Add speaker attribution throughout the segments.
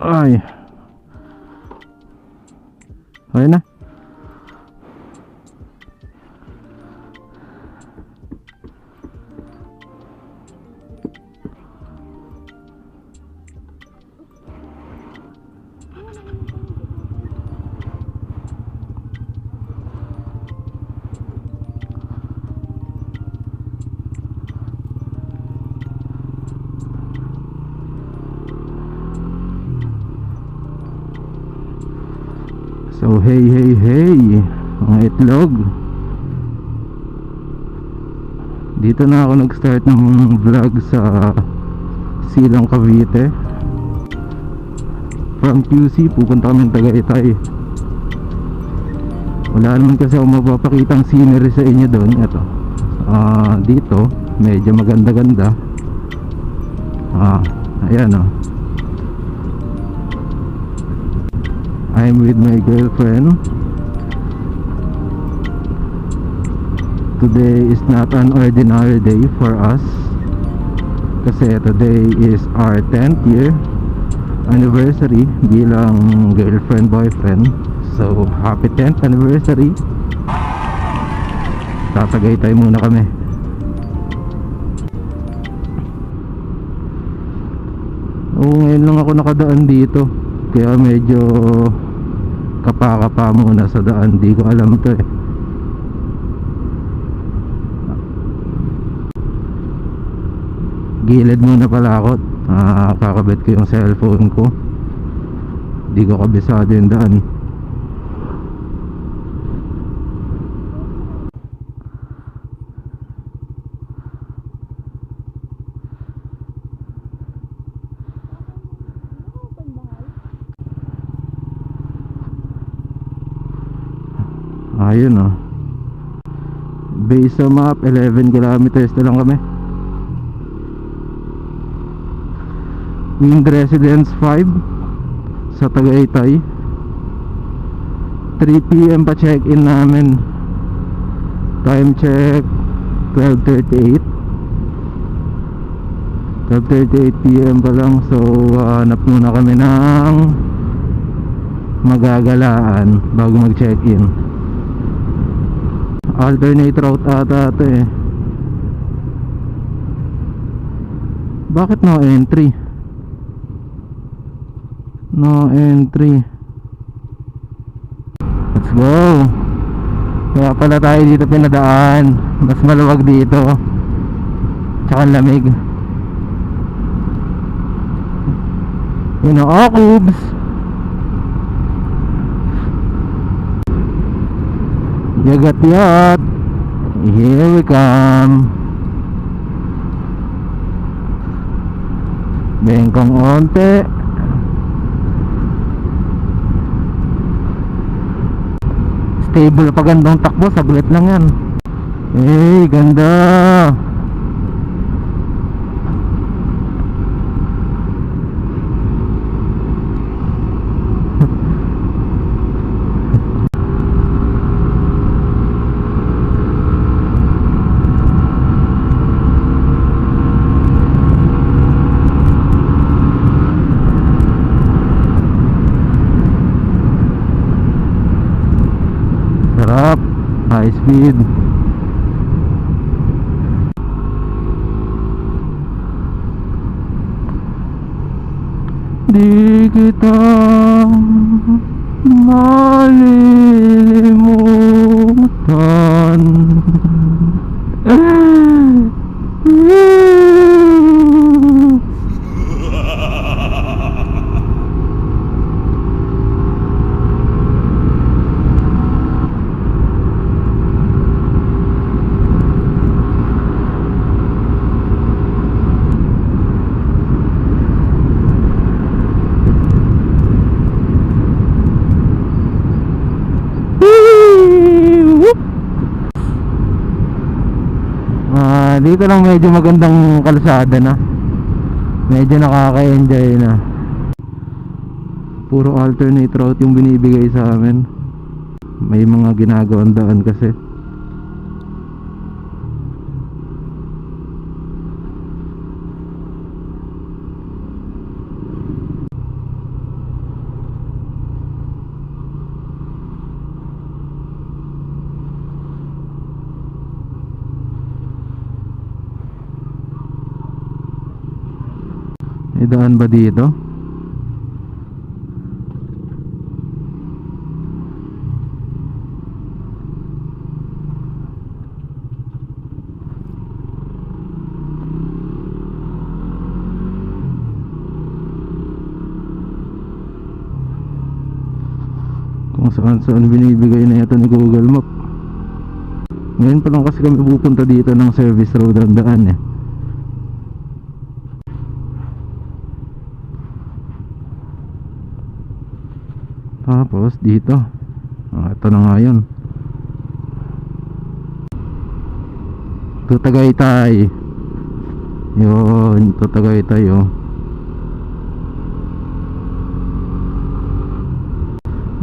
Speaker 1: Ay. Okay na. So hey mga itlog, dito na ako nag-start ng vlog sa Silang Cavite. From QC pupunta kami Tagaytay. Wala naman kasi ako mapapakitang scenery sa inyo doon. Ito dito medyo maganda-ganda. Ayan I'm with my girlfriend. Today is not an ordinary day for us kasi today is our 10th year anniversary bilang girlfriend boyfriend. So happy 10th anniversary. Tatagaytay muna kami. Ngayon lang ako nakadaan dito, kaya medyo kapa-kapa muna sa daan. Di ko alam to eh. Gilid muna pala ako. Kakabit ko yung cellphone ko. Di ko kabisado yung daan. Ayun based sa map 11 kilometers na lang kami. Winged Residence 5 sa Tagaytay. 3 PM pa check-in namin. Time check 12:38 PM pa lang. So hanap muna kami ng magagalaan bago mag-check-in. Alternate route ata ito eh. Bakit no entry? No entry. Let's go. Kaya pala tayo dito pinadaan. Mas maluwag dito, tsaka lamig. You know, Cubes. Yagat-yat. Here we come. Bengkong onte. Stable pa gandang takbo, saglit lang yan. Hey, ganda. Sarap, high speed. Di kita malilimutan. Dito lang medyo magandang kalsada na. Medyo nakaka-enjoy na. Puro alternate route yung binibigay sa amin. May mga ginagawang daan kasi. daan ba dito? Kung saan binibigay na ito ni Google Map. Ngayon pa lang kasi kami pupunta dito ng service road ang daan eh. Tapos dito ito na nga yun, Tagaytay. Yun, Tagaytay oh.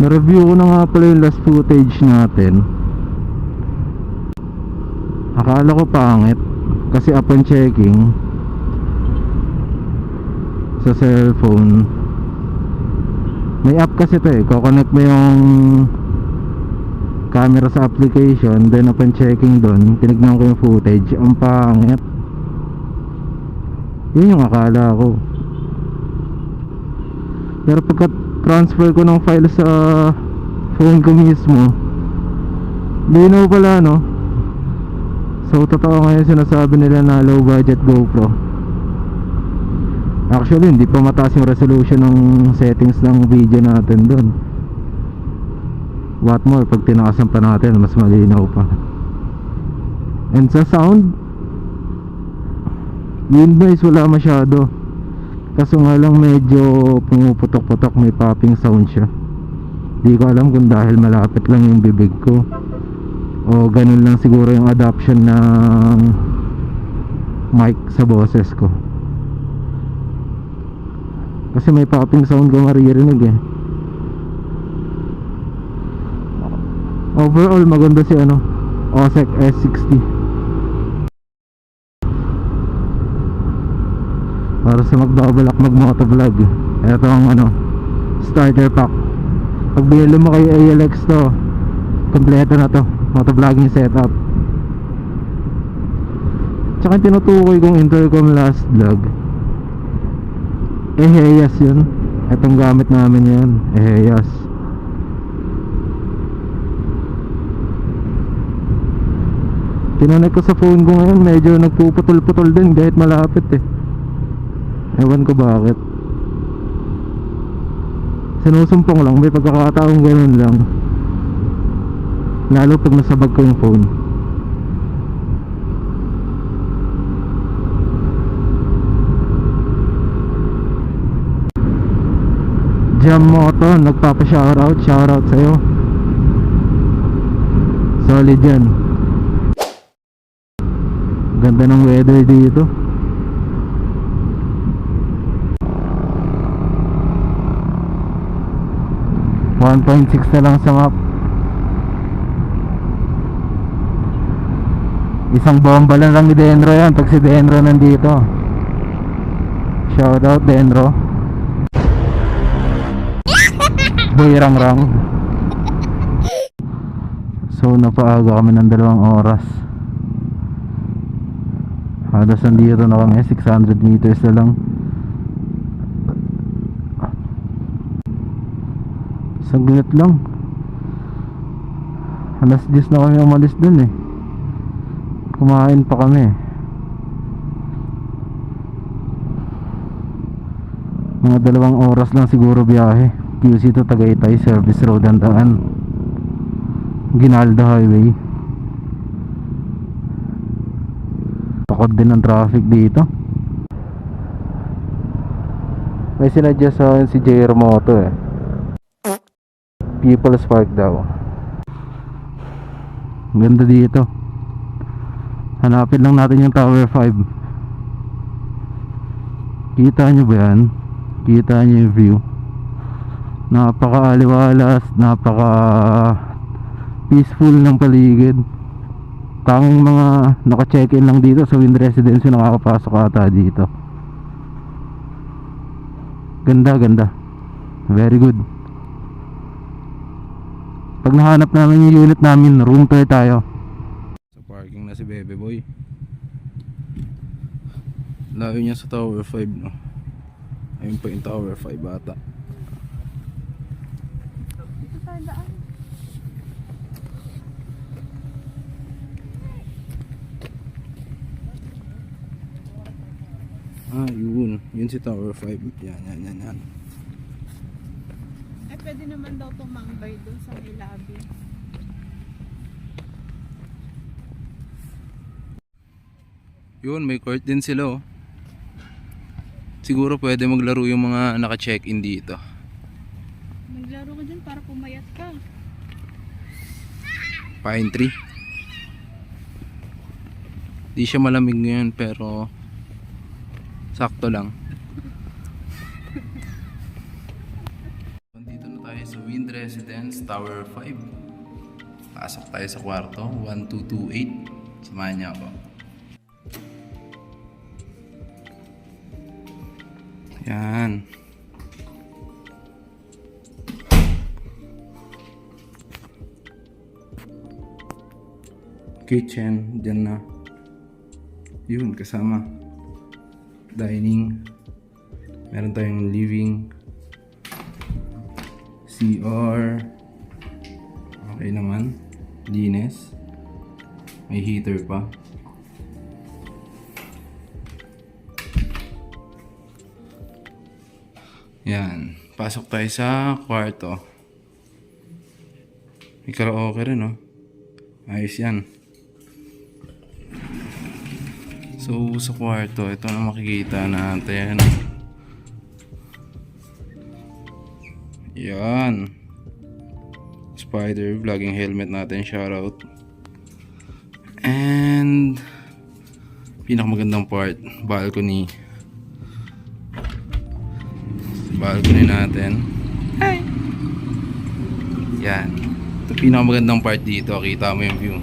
Speaker 1: Na-review ko na nga pala yung last footage natin. Akala ko pangit kasi upon checking sa cellphone, may app kasi ito eh, kukonect mo yung camera sa application, then upon checking doon, tinignan ko yung footage, ang pangit. Yun yung akala ko. Pero pagka transfer ko ng file sa phone ko mismo, linaw pala no. So totoo nga yung sinasabi nila na low budget GoPro. Actually hindi pa mataas yung resolution ng settings ng video natin dun. What more, pag tinakasan pa natin mas malinaw pa. And sa sound, wind noise wala masyado. Kaso nga lang medyo pumuputok-putok, may popping sound siya. Di ko alam kung dahil malapit lang yung bibig ko o ganun lang siguro yung adaption ng mic sa boses ko. Kasi may popping sound ko maririnig eh. Overall maganda si OSEC S60. Para sa magbabalak mag-motovlog, ito ang starter pack. Pag binili mo kay ALX to, kompleto na to, motovlogging setup. Tsaka tinutukoy kong intercom last vlog, Eheyas yun. Itong gamit namin yun, Eheyas. Tinanek ko sa phone ko ngayon, medyo nagpuputol-putol din kahit malapit eh. Ewan ko bakit. Sinusumpong lang, may pagkakataong ganun lang. Lalo pag nasabag ko yung phone. Jam Moto, nagpapa-shoutout, shoutout sa'yo. Solid yan. Ganda ng weather dito. .6 na lang sa map. Isang bomba lang ni Denro yan pag si Denro nandito. Shoutout Denro. Boy Rangrang. So napaaga kami ng 2 oras. Halos nandito na kami, 600 meters na lang. Saglit lang. Alas 10 na kami umalis dun eh. Kumain pa kami. Mga 2 oras lang siguro biyahe. QC to Tagaytay, service road ang daan. Ginalda Highway. Takot din ang traffic dito. May sinadya sa akin si JR Moto eh. People's Park daw. Ganda dito. Hanapin lang natin yung Tower 5. Kita nyo ba yan? Kita nyo yung view? Napaka-aliwalas, napaka peaceful ng paligid. Tanging mga naka-check-in lang dito sa Wind Residence yung nakakapasok ata dito. Ganda, ganda. Very good. Pag nahanap namin yung unit namin, room tour tayo. Sa parking na si Bebe Boy. Layo niya sa Tower 5 no. Ayun pa yung Tower 5 bata.
Speaker 2: Dito tayo daan.
Speaker 1: Yun si Tower 5. Yan.
Speaker 2: Eh, pwede naman daw tumambay dun sa may lobby.
Speaker 1: Yun, may court din sila oh. Siguro pwede maglaro yung mga naka-check-in dito.
Speaker 2: Maglaro ka dyan para pumayat ka.
Speaker 1: Pine tree. Di siya malamig ngayon pero sakto lang. Nandito na tayo sa Wind Residence Tower 5. Pasok tayo sa kwarto 1228. Samahan niya ako. Yan. Kitchen, dyan na. Yun, kasama. Dining. Meron tayong living. CR. Okay naman. Linis. May heater pa. Yan. Pasok tayo sa kwarto. May karaoke rin, no? Ayos yan. So, sa kwarto, ito na makikita natin. Yan. Spider, vlogging helmet natin. Shoutout. And pinakamagandang part, balcony. Balcony natin. Hi! Yan. Ito pinakamagandang part dito. Kita mo yung view.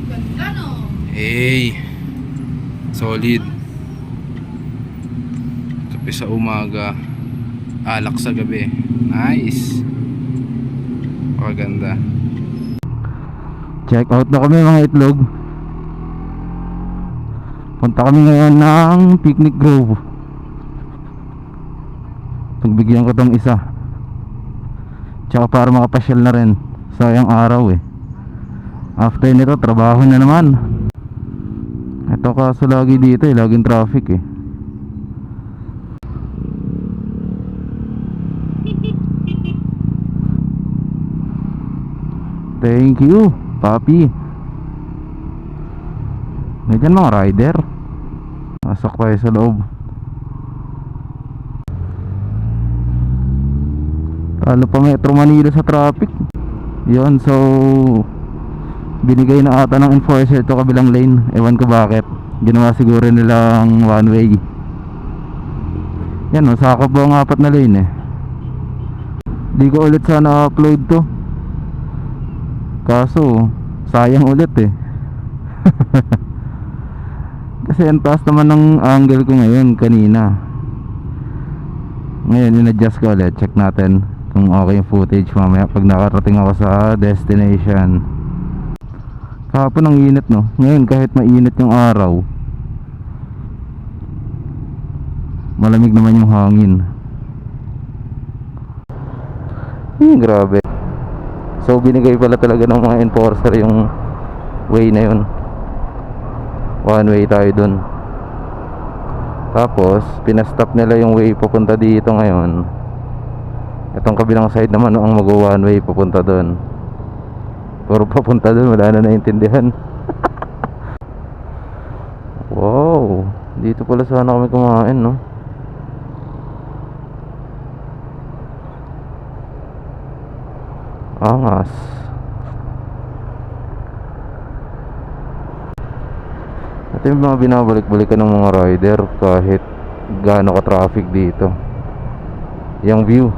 Speaker 2: Ganda no?
Speaker 1: Hey! Solid. Kape sa umaga. Alak sa gabi. Nice! Pakaganda. Check out na kami mga itlog. Punta kami ngayon ng Picnic Grove. Pagbigyan ko tong isa. Tsaka para makapasyal na rin. Sayang araw eh. After nito trabaho na naman. Ito kaso lagi dito eh, laging traffic eh. Thank you, papi. Nandiyan mga rider. Pasok tayo sa loob. Ano pa Metro Manila sa traffic. Yun, so binigay na ata ng enforcer to kabilang lane. Ewan ko bakit. Ginawa siguro nilang one way. Yan, masakop ba ang 4 na lane eh. Di ko ulit sana upload to. Kaso sayang ulit eh. Kasi ang taas naman ng angle ko ngayon kanina. Ngayon in-adjust ko ulit. Check natin kung okay yung footage mamaya pag nakarating ako sa destination. Kahapon ang init no. Ngayon kahit mainit yung araw, malamig naman yung hangin. Grabe. So binigay pala talaga ng mga enforcer yung way na yun. One way tayo dun. Tapos pinastop nila yung way papunta dito ngayon. Itong kabilang side naman ang mag-one way papunta dun. Puro papunta dun, wala na naintindihan. Wow, dito pala sana kami kumain no. Angas. Ito yung mga binabalik-balikan ng mga rider kahit gaano ka traffic dito. Yung view.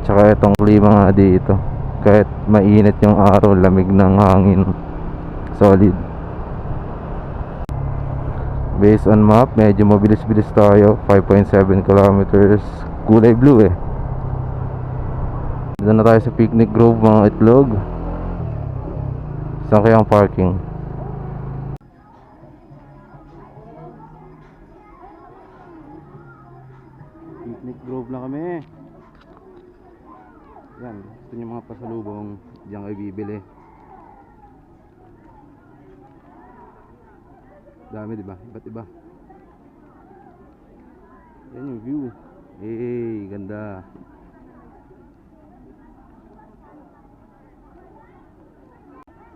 Speaker 1: Tsaka itong klima nga dito. Kahit mainit yung araw, lamig ng hangin. Solid. Based on map, medyo mabilis-bilis tayo. 5.7 kilometers. Kulay blue eh. Dito na tayo sa Picnic Grove mga itlog. Saan kaya ang parking? Nick Grove na kami. Yan, gusto niyo mga pasalubong, diyan kayo bibili. Dami, di ba? Iba't iba. Yan yung view. Eh, ganda.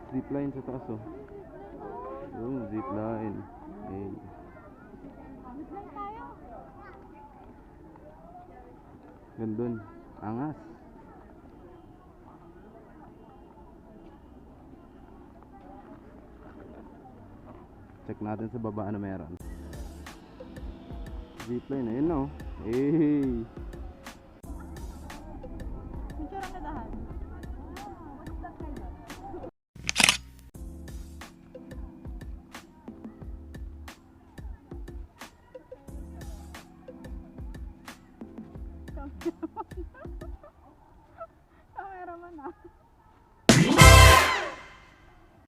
Speaker 1: Zipline sa taas, oh. Yung zipline. Eh.
Speaker 2: Zipline tayo.
Speaker 1: Gandun. Angas. Check natin sa baba ano meron. Zipline, ayun no. Eh.
Speaker 2: Picture ang nadahan. What's that kind of? Cameraman ah.